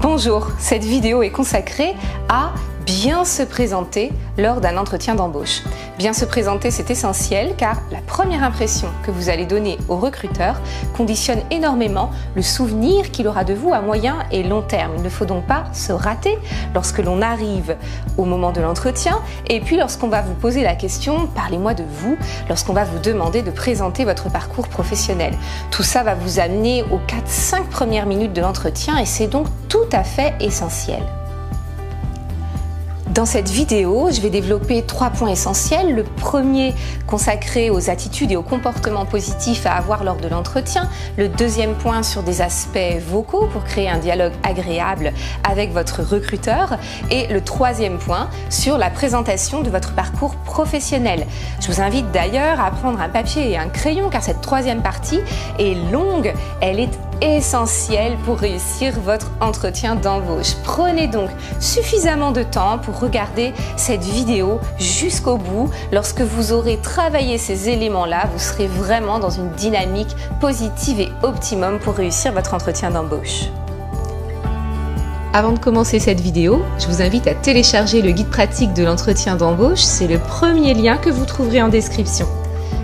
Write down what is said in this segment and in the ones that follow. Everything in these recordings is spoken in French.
Bonjour, cette vidéo est consacrée à bien se présenter lors d'un entretien d'embauche. Bien se présenter, c'est essentiel car la première impression que vous allez donner au recruteur conditionne énormément le souvenir qu'il aura de vous à moyen et long terme. Il ne faut donc pas se rater lorsque l'on arrive au moment de l'entretien et puis lorsqu'on va vous poser la question « Parlez-moi de vous », lorsqu'on va vous demander de présenter votre parcours professionnel. Tout ça va vous amener aux 4-5 premières minutes de l'entretien et c'est donc tout à fait essentiel. Dans cette vidéo, je vais développer 3 points essentiels. Le premier consacré aux attitudes et aux comportements positifs à avoir lors de l'entretien. Le deuxième point sur des aspects vocaux pour créer un dialogue agréable avec votre recruteur. Et le troisième point sur la présentation de votre parcours professionnel. Je vous invite d'ailleurs à prendre un papier et un crayon car cette troisième partie est longue, elle est essentielle pour réussir votre entretien d'embauche. Prenez donc suffisamment de temps pour regarder cette vidéo jusqu'au bout. Lorsque vous aurez travaillé ces éléments-là, vous serez vraiment dans une dynamique positive et optimum pour réussir votre entretien d'embauche. Avant de commencer cette vidéo, je vous invite à télécharger le guide pratique de l'entretien d'embauche. C'est le premier lien que vous trouverez en description.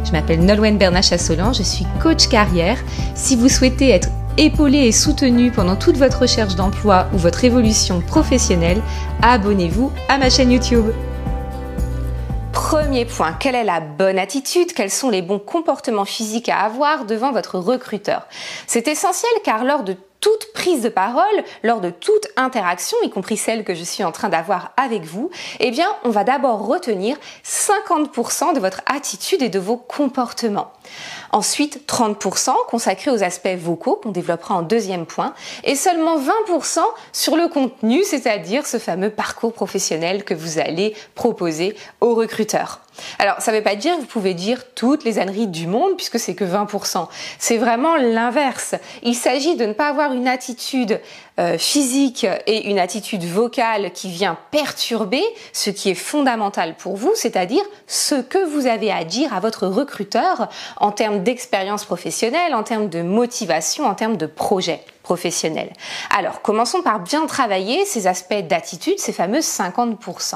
Je m'appelle Nolwenn Bernat-Chassolan, je suis coach carrière. Si vous souhaitez être épaulé et soutenu pendant toute votre recherche d'emploi ou votre évolution professionnelle, abonnez-vous à ma chaîne YouTube. Premier point, quelle est la bonne attitude? Quels sont les bons comportements physiques à avoir devant votre recruteur? C'est essentiel car lors de toute prise de parole, lors de toute interaction, y compris celle que je suis en train d'avoir avec vous, eh bien, on va d'abord retenir 50% de votre attitude et de vos comportements. Ensuite, 30% consacrés aux aspects vocaux qu'on développera en deuxième point et seulement 20% sur le contenu, c'est-à-dire ce fameux parcours professionnel que vous allez proposer au recruteur. Alors, ça ne veut pas dire que vous pouvez dire toutes les âneries du monde puisque c'est que 20%. C'est vraiment l'inverse. Il s'agit de ne pas avoir une attitude physique et une attitude vocale qui vient perturber ce qui est fondamental pour vous, c'est-à-dire ce que vous avez à dire à votre recruteur en termes d'expérience professionnelle, en termes de motivation, en termes de projet professionnel. Alors, commençons par bien travailler ces aspects d'attitude, ces fameux 50%.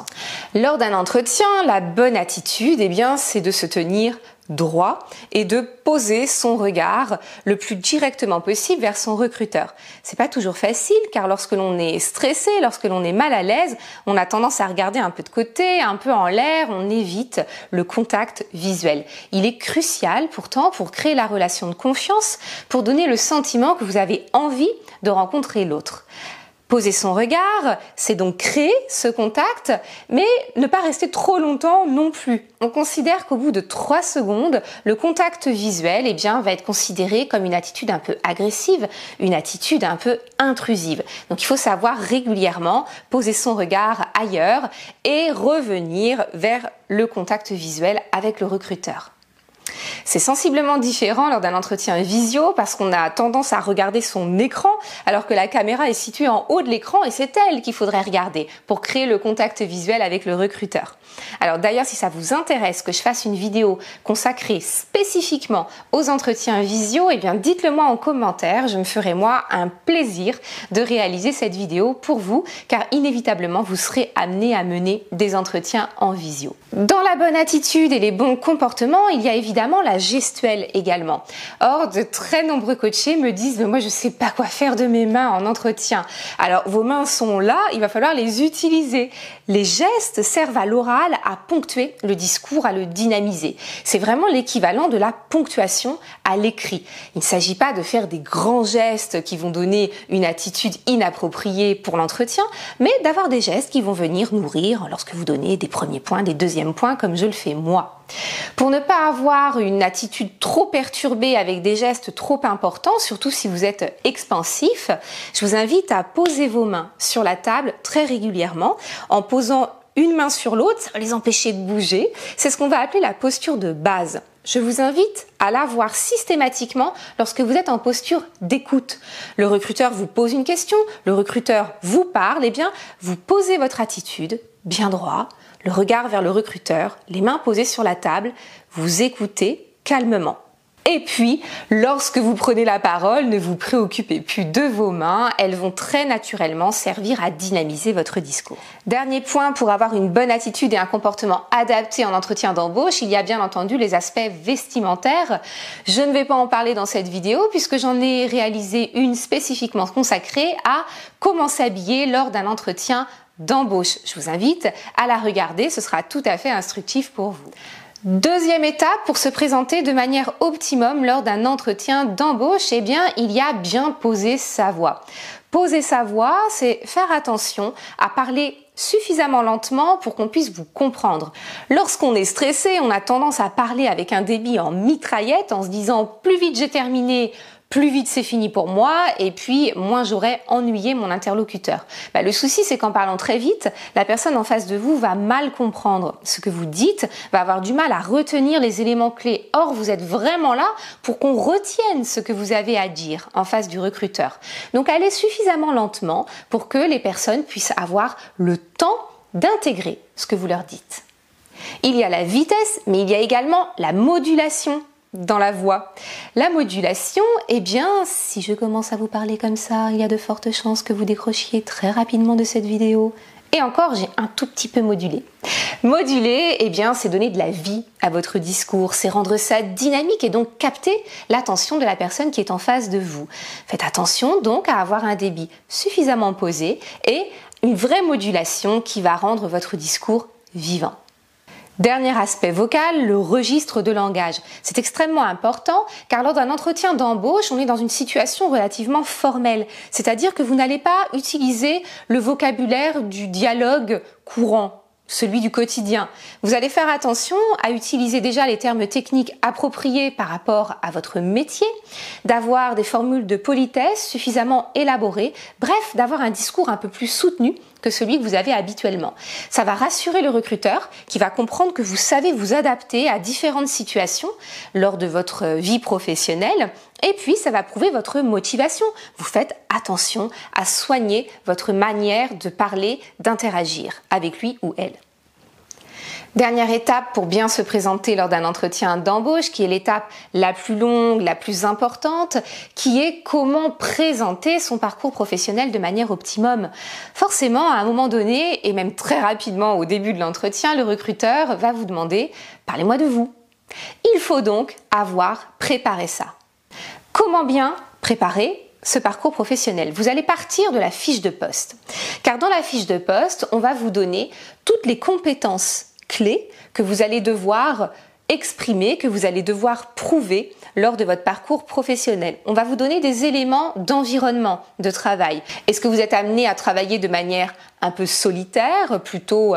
Lors d'un entretien, la bonne attitude, eh bien, c'est de se tenir droit et de poser son regard le plus directement possible vers son recruteur. C'est pas toujours facile car lorsque l'on est stressé, lorsque l'on est mal à l'aise, on a tendance à regarder un peu de côté, un peu en l'air, on évite le contact visuel. Il est crucial pourtant pour créer la relation de confiance, pour donner le sentiment que vous avez envie de rencontrer l'autre. Poser son regard, c'est donc créer ce contact, mais ne pas rester trop longtemps non plus. On considère qu'au bout de 3 secondes, le contact visuel va être considéré comme une attitude un peu agressive, une attitude un peu intrusive. Donc il faut savoir régulièrement poser son regard ailleurs et revenir vers le contact visuel avec le recruteur. C'est sensiblement différent lors d'un entretien visio parce qu'on a tendance à regarder son écran alors que la caméra est située en haut de l'écran et c'est elle qu'il faudrait regarder pour créer le contact visuel avec le recruteur. Alors d'ailleurs, si ça vous intéresse que je fasse une vidéo consacrée spécifiquement aux entretiens visio, eh bien dites-le moi en commentaire, je me ferai moi un plaisir de réaliser cette vidéo pour vous car inévitablement vous serez amené à mener des entretiens en visio. Dans la bonne attitude et les bons comportements, il y a évidemment la gestuelle également. Or, de très nombreux coachés me disent « moi je sais pas quoi faire de mes mains en entretien ». Alors vos mains sont là, il va falloir les utiliser. Les gestes servent à l'oral à ponctuer le discours, à le dynamiser. C'est vraiment l'équivalent de la ponctuation à l'écrit. Il ne s'agit pas de faire des grands gestes qui vont donner une attitude inappropriée pour l'entretien, mais d'avoir des gestes qui vont venir nourrir lorsque vous donnez des premiers points, des deuxièmes points, comme je le fais moi. Pour ne pas avoir une attitude trop perturbée avec des gestes trop importants, surtout si vous êtes expansif, je vous invite à poser vos mains sur la table très régulièrement en posant une main sur l'autre, ça va les empêcher de bouger. C'est ce qu'on va appeler la posture de base. Je vous invite à l'avoir systématiquement lorsque vous êtes en posture d'écoute. Le recruteur vous pose une question, le recruteur vous parle, eh bien, vous posez votre attitude bien droit, le regard vers le recruteur, les mains posées sur la table, vous écoutez calmement. Et puis, lorsque vous prenez la parole, ne vous préoccupez plus de vos mains, elles vont très naturellement servir à dynamiser votre discours. Dernier point, pour avoir une bonne attitude et un comportement adapté en entretien d'embauche, il y a bien entendu les aspects vestimentaires. Je ne vais pas en parler dans cette vidéo puisque j'en ai réalisé une spécifiquement consacrée à comment s'habiller lors d'un entretien d'embauche. Je vous invite à la regarder, ce sera tout à fait instructif pour vous. Deuxième étape pour se présenter de manière optimum lors d'un entretien d'embauche, eh bien, il y a bien poser sa voix. Poser sa voix, c'est faire attention à parler suffisamment lentement pour qu'on puisse vous comprendre. Lorsqu'on est stressé, on a tendance à parler avec un débit en mitraillette en se disant plus vite j'ai terminé, plus vite c'est fini pour moi et puis moins j'aurai ennuyé mon interlocuteur. Le souci c'est qu'en parlant très vite, la personne en face de vous va mal comprendre ce que vous dites, va avoir du mal à retenir les éléments clés. Or vous êtes vraiment là pour qu'on retienne ce que vous avez à dire en face du recruteur. Donc allez suffisamment lentement pour que les personnes puissent avoir le temps d'intégrer ce que vous leur dites. Il y a la vitesse, mais il y a également la modulation dans la voix. La modulation, eh bien, si je commence à vous parler comme ça, il y a de fortes chances que vous décrochiez très rapidement de cette vidéo. Et encore, j'ai un tout petit peu modulé. Moduler, eh bien, c'est donner de la vie à votre discours, c'est rendre ça dynamique et donc capter l'attention de la personne qui est en face de vous. Faites attention donc à avoir un débit suffisamment posé et une vraie modulation qui va rendre votre discours vivant. Dernier aspect vocal, le registre de langage. C'est extrêmement important car lors d'un entretien d'embauche, on est dans une situation relativement formelle. C'est-à-dire que vous n'allez pas utiliser le vocabulaire du dialogue courant, celui du quotidien. Vous allez faire attention à utiliser déjà les termes techniques appropriés par rapport à votre métier, d'avoir des formules de politesse suffisamment élaborées, bref, d'avoir un discours un peu plus soutenu que celui que vous avez habituellement. Ça va rassurer le recruteur qui va comprendre que vous savez vous adapter à différentes situations lors de votre vie professionnelle et puis ça va prouver votre motivation. Vous faites attention à soigner votre manière de parler, d'interagir avec lui ou elle. Dernière étape pour bien se présenter lors d'un entretien d'embauche, qui est l'étape la plus longue, la plus importante, qui est comment présenter son parcours professionnel de manière optimum. Forcément, à un moment donné, et même très rapidement au début de l'entretien, le recruteur va vous demander « Parlez-moi de vous ». Il faut donc avoir préparé ça. Comment bien préparer ce parcours professionnel? Vous allez partir de la fiche de poste. Car dans la fiche de poste, on va vous donner toutes les compétences clés que vous allez devoir exprimer, que vous allez devoir prouver lors de votre parcours professionnel. On va vous donner des éléments d'environnement de travail. Est-ce que vous êtes amené à travailler de manière un peu solitaire, plutôt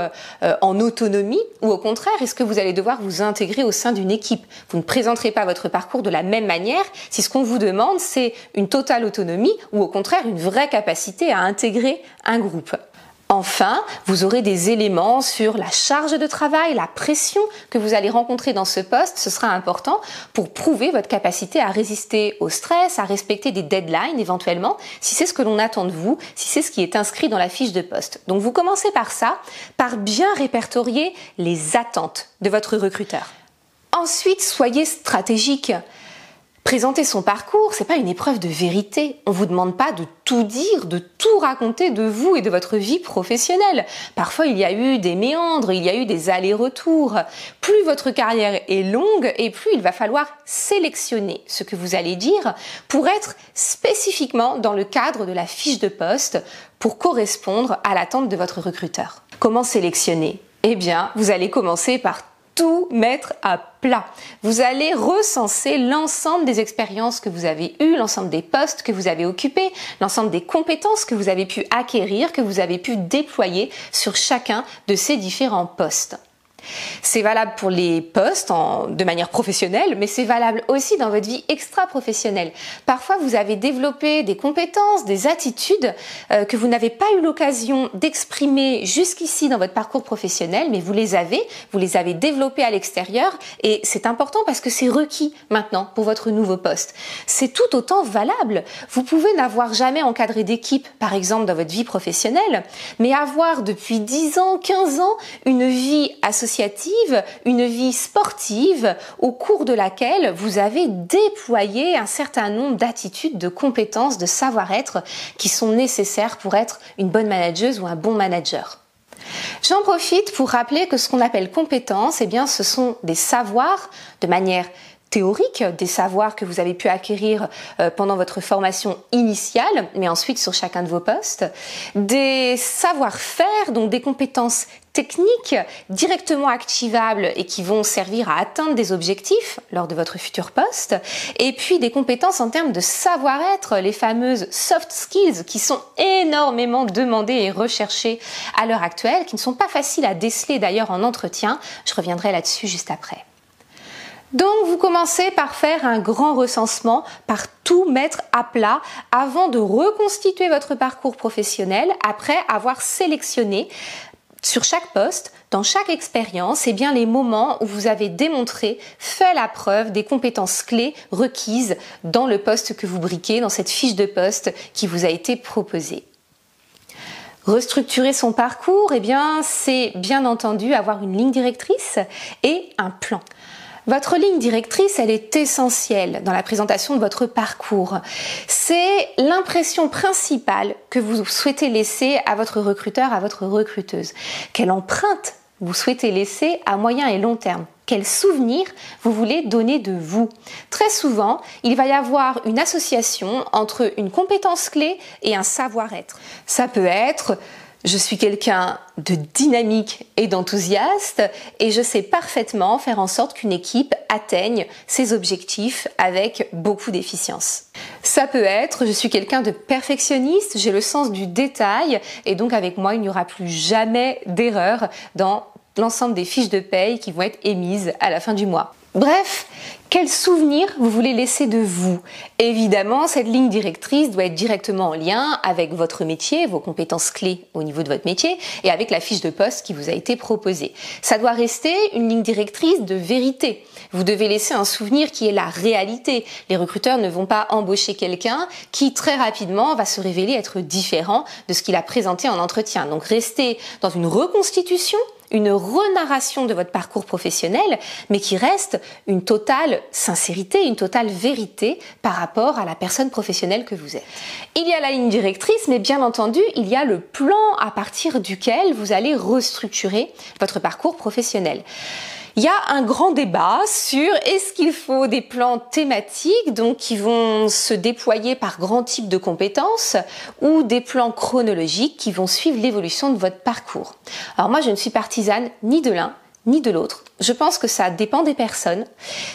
en autonomie, ou au contraire, est-ce que vous allez devoir vous intégrer au sein d'une équipe? Vous ne présenterez pas votre parcours de la même manière si ce qu'on vous demande, c'est une totale autonomie ou au contraire une vraie capacité à intégrer un groupe. Enfin, vous aurez des éléments sur la charge de travail, la pression que vous allez rencontrer dans ce poste. Ce sera important pour prouver votre capacité à résister au stress, à respecter des deadlines éventuellement, si c'est ce que l'on attend de vous, si c'est ce qui est inscrit dans la fiche de poste. Donc vous commencez par ça, par bien répertorier les attentes de votre recruteur. Ensuite, soyez stratégique. Présenter son parcours, c'est pas une épreuve de vérité. On vous demande pas de tout dire, de tout raconter de vous et de votre vie professionnelle. Parfois, il y a eu des méandres, il y a eu des allers-retours. Plus votre carrière est longue et plus il va falloir sélectionner ce que vous allez dire pour être spécifiquement dans le cadre de la fiche de poste pour correspondre à l'attente de votre recruteur. Comment sélectionner? Eh bien, vous allez commencer par tout mettre à plat. Vous allez recenser l'ensemble des expériences que vous avez eues, l'ensemble des postes que vous avez occupés, l'ensemble des compétences que vous avez pu acquérir, que vous avez pu déployer sur chacun de ces différents postes. C'est valable pour les postes de manière professionnelle, mais c'est valable aussi dans votre vie extra-professionnelle. Parfois, vous avez développé des compétences, des attitudes que vous n'avez pas eu l'occasion d'exprimer jusqu'ici dans votre parcours professionnel, mais vous les avez développées à l'extérieur et c'est important parce que c'est requis maintenant pour votre nouveau poste. C'est tout autant valable. Vous pouvez n'avoir jamais encadré d'équipe, par exemple, dans votre vie professionnelle, mais avoir depuis 10 ans, 15 ans, une vie associée associative, une vie sportive au cours de laquelle vous avez déployé un certain nombre d'attitudes, de compétences, de savoir-être qui sont nécessaires pour être une bonne manageuse ou un bon manager. J'en profite pour rappeler que ce qu'on appelle compétences, eh bien, ce sont des savoirs de manière théorique, des savoirs que vous avez pu acquérir pendant votre formation initiale, mais ensuite sur chacun de vos postes, des savoir-faire, donc des compétences techniques directement activables et qui vont servir à atteindre des objectifs lors de votre futur poste, et puis des compétences en termes de savoir-être, les fameuses soft skills qui sont énormément demandées et recherchées à l'heure actuelle, qui ne sont pas faciles à déceler d'ailleurs en entretien. Je reviendrai là-dessus juste après. Donc vous commencez par faire un grand recensement, par tout mettre à plat avant de reconstituer votre parcours professionnel après avoir sélectionné sur chaque poste, dans chaque expérience, eh bien les moments où vous avez démontré, fait la preuve des compétences clés requises dans le poste que vous briquez, dans cette fiche de poste qui vous a été proposée. Restructurer son parcours, eh bien c'est bien entendu avoir une ligne directrice et un plan. Votre ligne directrice, elle est essentielle dans la présentation de votre parcours. C'est l'impression principale que vous souhaitez laisser à votre recruteur, à votre recruteuse. Quelle empreinte vous souhaitez laisser à moyen et long terme? Quel souvenir vous voulez donner de vous? Très souvent, il va y avoir une association entre une compétence clé et un savoir-être. Ça peut être je suis quelqu'un de dynamique et d'enthousiaste et je sais parfaitement faire en sorte qu'une équipe atteigne ses objectifs avec beaucoup d'efficience. Ça peut être je suis quelqu'un de perfectionniste, j'ai le sens du détail et donc avec moi il n'y aura plus jamais d'erreur dans l'ensemble des fiches de paye qui vont être émises à la fin du mois. Bref, quel souvenir vous voulez laisser de vous? Évidemment, cette ligne directrice doit être directement en lien avec votre métier, vos compétences clés au niveau de votre métier et avec la fiche de poste qui vous a été proposée. Ça doit rester une ligne directrice de vérité. Vous devez laisser un souvenir qui est la réalité. Les recruteurs ne vont pas embaucher quelqu'un qui très rapidement va se révéler être différent de ce qu'il a présenté en entretien. Donc restez dans une reconstitution, une renarration de votre parcours professionnel, mais qui reste une totale sincérité, une totale vérité par rapport à la personne professionnelle que vous êtes. Il y a la ligne directrice, mais bien entendu, il y a le plan à partir duquel vous allez restructurer votre parcours professionnel. Il y a un grand débat sur est-ce qu'il faut des plans thématiques, donc qui vont se déployer par grands types de compétences, ou des plans chronologiques qui vont suivre l'évolution de votre parcours. Alors moi, je ne suis partisane ni de l'un ni de l'autre. Je pense que ça dépend des personnes,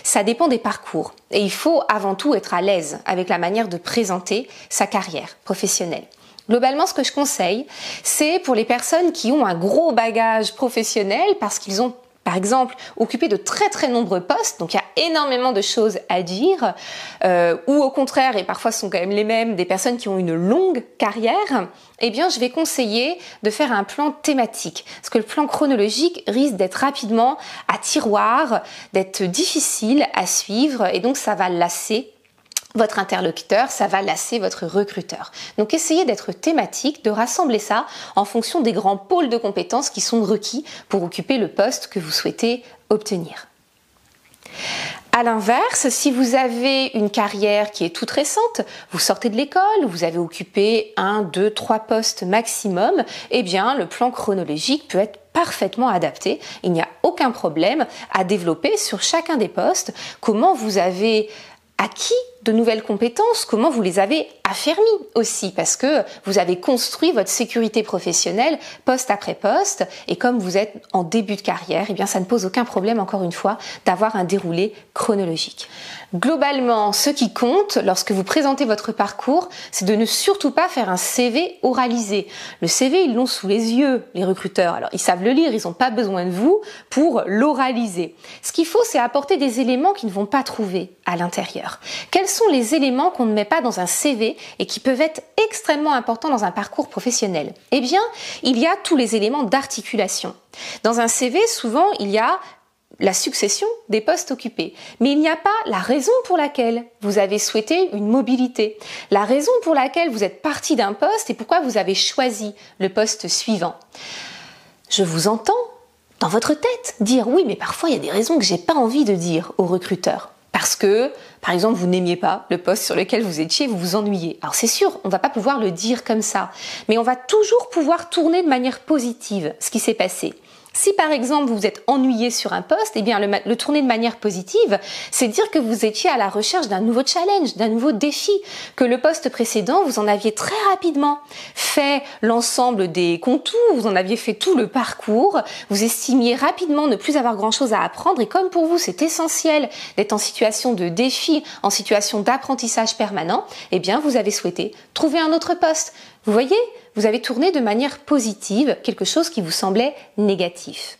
ça dépend des parcours. Et il faut avant tout être à l'aise avec la manière de présenter sa carrière professionnelle. Globalement, ce que je conseille, c'est pour les personnes qui ont un gros bagage professionnel parce qu'ils ont par exemple, occuper de très nombreux postes, donc il y a énormément de choses à dire, ou au contraire, et parfois ce sont quand même les mêmes, des personnes qui ont une longue carrière, eh bien je vais conseiller de faire un plan thématique, parce que le plan chronologique risque d'être rapidement à tiroir, d'être difficile à suivre, et donc ça va lasser votre interlocuteur, ça va lasser votre recruteur. Donc essayez d'être thématique, de rassembler ça en fonction des grands pôles de compétences qui sont requis pour occuper le poste que vous souhaitez obtenir. À l'inverse, si vous avez une carrière qui est toute récente, vous sortez de l'école, vous avez occupé 1, 2, 3 postes maximum, eh bien le plan chronologique peut être parfaitement adapté. Il n'y a aucun problème à développer sur chacun des postes comment vous avez acquis de nouvelles compétences, comment vous les avez affermies aussi, parce que vous avez construit votre sécurité professionnelle poste après poste, et comme vous êtes en début de carrière, eh bien ça ne pose aucun problème, encore une fois, d'avoir un déroulé chronologique. Globalement, ce qui compte lorsque vous présentez votre parcours, c'est de ne surtout pas faire un CV oralisé. Le CV, ils l'ont sous les yeux, les recruteurs. Alors, ils savent le lire, ils n'ont pas besoin de vous pour l'oraliser. Ce qu'il faut, c'est apporter des éléments qu'ils ne vont pas trouver à l'intérieur. Quels sont les éléments qu'on ne met pas dans un CV et qui peuvent être extrêmement importants dans un parcours professionnel? Eh bien, il y a tous les éléments d'articulation. Dans un CV, souvent, il y a la succession des postes occupés. Mais il n'y a pas la raison pour laquelle vous avez souhaité une mobilité, la raison pour laquelle vous êtes parti d'un poste et pourquoi vous avez choisi le poste suivant. Je vous entends dans votre tête, dire oui, mais parfois il y a des raisons que j'ai pas envie de dire au recruteur. Parce que, par exemple, vous n'aimiez pas le poste sur lequel vous étiez, vous vous ennuyez. Alors c'est sûr, on ne va pas pouvoir le dire comme ça, mais on va toujours pouvoir tourner de manière positive ce qui s'est passé. Si par exemple vous êtes ennuyé sur un poste, eh bien le tourner de manière positive, c'est dire que vous étiez à la recherche d'un nouveau challenge, d'un nouveau défi, que le poste précédent, vous en aviez très rapidement fait l'ensemble des contours, vous en aviez fait tout le parcours, vous estimiez rapidement ne plus avoir grand-chose à apprendre et comme pour vous c'est essentiel d'être en situation de défi, en situation d'apprentissage permanent, eh bien vous avez souhaité trouver un autre poste. Vous voyez, vous avez tourné de manière positive quelque chose qui vous semblait négatif.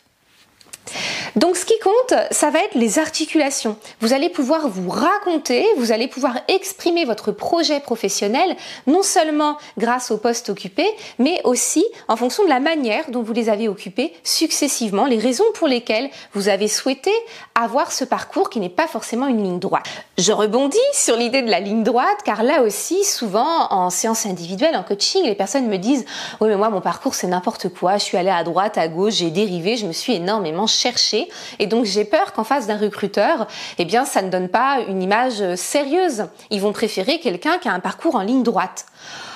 Donc ce qui compte, ça va être les articulations. Vous allez pouvoir vous raconter, vous allez pouvoir exprimer votre projet professionnel, non seulement grâce aux postes occupés, mais aussi en fonction de la manière dont vous les avez occupés successivement, les raisons pour lesquelles vous avez souhaité avoir ce parcours qui n'est pas forcément une ligne droite. Je rebondis sur l'idée de la ligne droite, car là aussi, souvent en séance individuelle, en coaching, les personnes me disent « Oui, mais moi, mon parcours, c'est n'importe quoi, je suis allée à droite, à gauche, j'ai dérivé, je me suis énormément cherché et donc j'ai peur qu'en face d'un recruteur, eh bien ça ne donne pas une image sérieuse. Ils vont préférer quelqu'un qui a un parcours en ligne droite.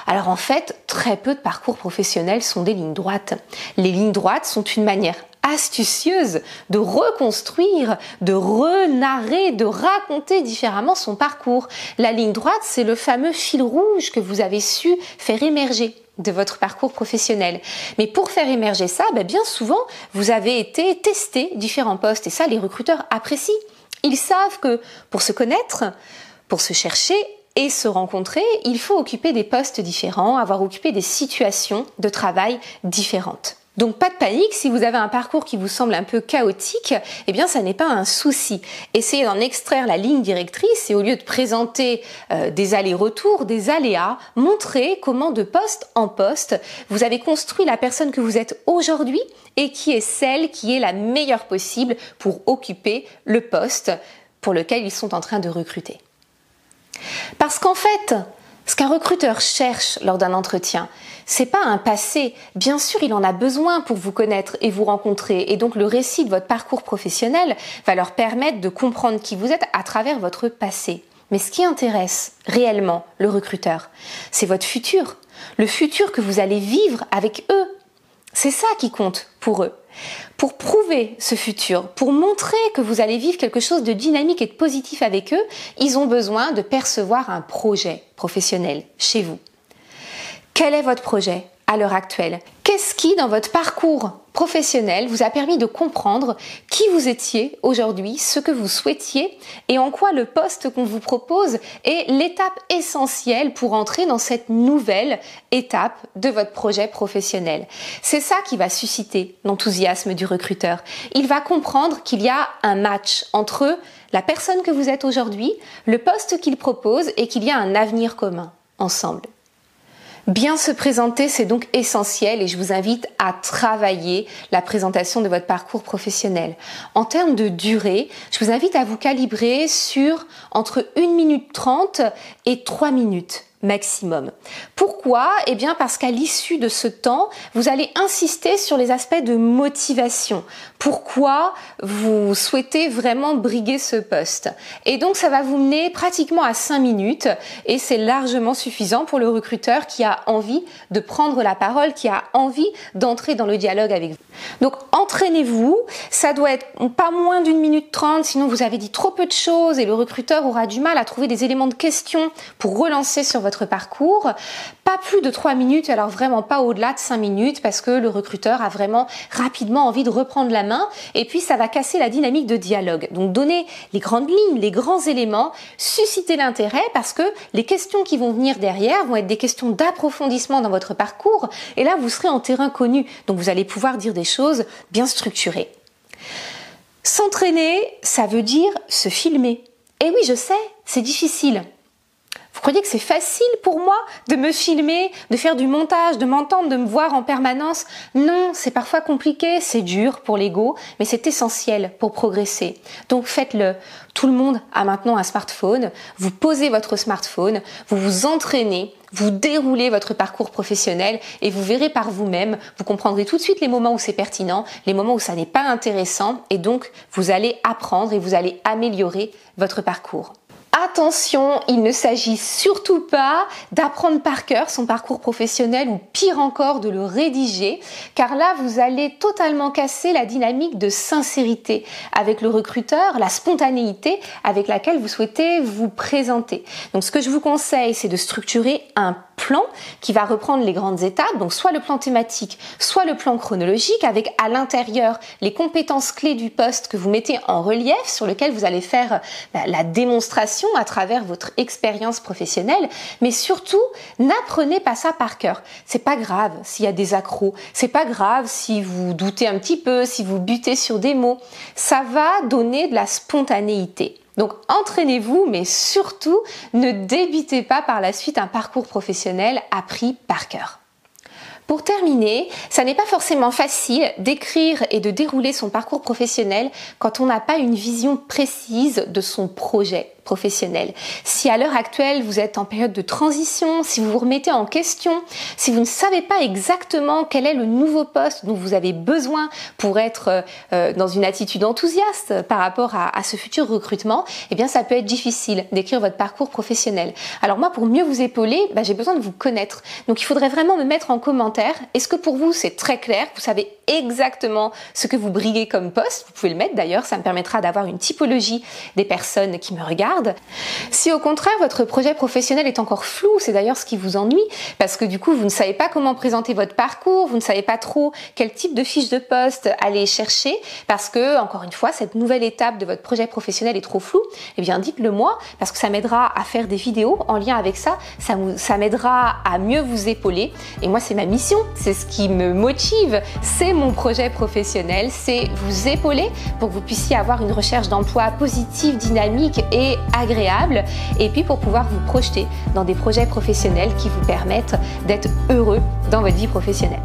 Alors en fait, très peu de parcours professionnels sont des lignes droites. Les lignes droites sont une manière astucieuse de reconstruire, de renarrer, de raconter différemment son parcours. La ligne droite, c'est le fameux fil rouge que vous avez su faire émerger de votre parcours professionnel. Mais pour faire émerger ça, bien souvent, vous avez été testé différents postes et ça, les recruteurs apprécient. Ils savent que pour se connaître, pour se chercher et se rencontrer, il faut occuper des postes différents, avoir occupé des situations de travail différentes. Donc pas de panique, si vous avez un parcours qui vous semble un peu chaotique, eh bien ça n'est pas un souci. Essayez d'en extraire la ligne directrice et au lieu de présenter des allers-retours, des aléas, montrez comment de poste en poste, vous avez construit la personne que vous êtes aujourd'hui et qui est celle qui est la meilleure possible pour occuper le poste pour lequel ils sont en train de recruter. Parce qu'en fait, ce qu'un recruteur cherche lors d'un entretien, c'est pas un passé. Bien sûr, il en a besoin pour vous connaître et vous rencontrer. Et donc, le récit de votre parcours professionnel va leur permettre de comprendre qui vous êtes à travers votre passé. Mais ce qui intéresse réellement le recruteur, c'est votre futur. Le futur que vous allez vivre avec eux. C'est ça qui compte pour eux. Pour prouver ce futur, pour montrer que vous allez vivre quelque chose de dynamique et de positif avec eux, ils ont besoin de percevoir un projet professionnel chez vous. Quel est votre projet à l'heure actuelle? Qu'est-ce qui, dans votre parcours professionnel, vous a permis de comprendre qui vous étiez aujourd'hui, ce que vous souhaitiez et en quoi le poste qu'on vous propose est l'étape essentielle pour entrer dans cette nouvelle étape de votre projet professionnel. C'est ça qui va susciter l'enthousiasme du recruteur. Il va comprendre qu'il y a un match entre la personne que vous êtes aujourd'hui, le poste qu'il propose et qu'il y a un avenir commun ensemble. Bien se présenter, c'est donc essentiel et je vous invite à travailler la présentation de votre parcours professionnel. En termes de durée, je vous invite à vous calibrer sur entre 1 minute 30 et 3 minutes maximum. Pourquoi? Eh bien parce qu'à l'issue de ce temps, vous allez insister sur les aspects de motivation. Pourquoi vous souhaitez vraiment briguer ce poste? Et donc ça va vous mener pratiquement à 5 minutes et c'est largement suffisant pour le recruteur qui a envie de prendre la parole, qui a envie d'entrer dans le dialogue avec vous. Donc entraînez-vous, ça doit être pas moins d'1 minute 30, sinon vous avez dit trop peu de choses et le recruteur aura du mal à trouver des éléments de question pour relancer sur votre parcours. Pas plus de 3 minutes, alors vraiment pas au-delà de 5 minutes parce que le recruteur a vraiment rapidement envie de reprendre la main et puis ça va casser la dynamique de dialogue. Donc donnez les grandes lignes, les grands éléments, suscitez l'intérêt parce que les questions qui vont venir derrière vont être des questions d'approfondissement dans votre parcours et là vous serez en terrain connu. Donc vous allez pouvoir dire des choses bien structurées. S'entraîner, ça veut dire se filmer. Et oui, je sais, c'est difficile. Vous croyez que c'est facile pour moi de me filmer, de faire du montage, de m'entendre, de me voir en permanence? Non, c'est parfois compliqué, c'est dur pour l'ego, mais c'est essentiel pour progresser. Donc faites-le. Tout le monde a maintenant un smartphone. Vous posez votre smartphone, vous vous entraînez, vous déroulez votre parcours professionnel et vous verrez par vous-même, vous comprendrez tout de suite les moments où c'est pertinent, les moments où ça n'est pas intéressant et donc vous allez apprendre et vous allez améliorer votre parcours. Attention, il ne s'agit surtout pas d'apprendre par cœur son parcours professionnel ou pire encore de le rédiger, car là vous allez totalement casser la dynamique de sincérité avec le recruteur, la spontanéité avec laquelle vous souhaitez vous présenter. Donc ce que je vous conseille, c'est de structurer un plan qui va reprendre les grandes étapes, donc soit le plan thématique, soit le plan chronologique, avec à l'intérieur les compétences clés du poste que vous mettez en relief, sur lequel vous allez faire la démonstration à travers votre expérience professionnelle, mais surtout, n'apprenez pas ça par cœur. C'est pas grave s'il y a des accros, c'est pas grave si vous doutez un petit peu, si vous butez sur des mots. Ça va donner de la spontanéité. Donc entraînez-vous, mais surtout, ne débutez pas par la suite un parcours professionnel appris par cœur. Pour terminer, ça n'est pas forcément facile d'écrire et de dérouler son parcours professionnel quand on n'a pas une vision précise de son projet professionnel. Si à l'heure actuelle vous êtes en période de transition, si vous vous remettez en question, si vous ne savez pas exactement quel est le nouveau poste dont vous avez besoin pour être dans une attitude enthousiaste par rapport à ce futur recrutement, eh bien ça peut être difficile d'écrire votre parcours professionnel. Alors moi, pour mieux vous épauler, j'ai besoin de vous connaître. Donc il faudrait vraiment me mettre en commentaire. Est-ce que pour vous c'est très clair? Vous savez exactement ce que vous briguez comme poste? Vous pouvez le mettre d'ailleurs, ça me permettra d'avoir une typologie des personnes qui me regardent. Si au contraire votre projet professionnel est encore flou, c'est d'ailleurs ce qui vous ennuie, parce que du coup vous ne savez pas comment présenter votre parcours, vous ne savez pas trop quel type de fiche de poste aller chercher, parce que encore une fois cette nouvelle étape de votre projet professionnel est trop floue, eh bien dites-le moi, parce que ça m'aidera à faire des vidéos en lien avec ça, ça m'aidera à mieux vous épauler, et moi c'est ma mission, c'est ce qui me motive, c'est mon projet professionnel, c'est vous épauler pour que vous puissiez avoir une recherche d'emploi positive, dynamique et agréable, et puis pour pouvoir vous projeter dans des projets professionnels qui vous permettent d'être heureux dans votre vie professionnelle.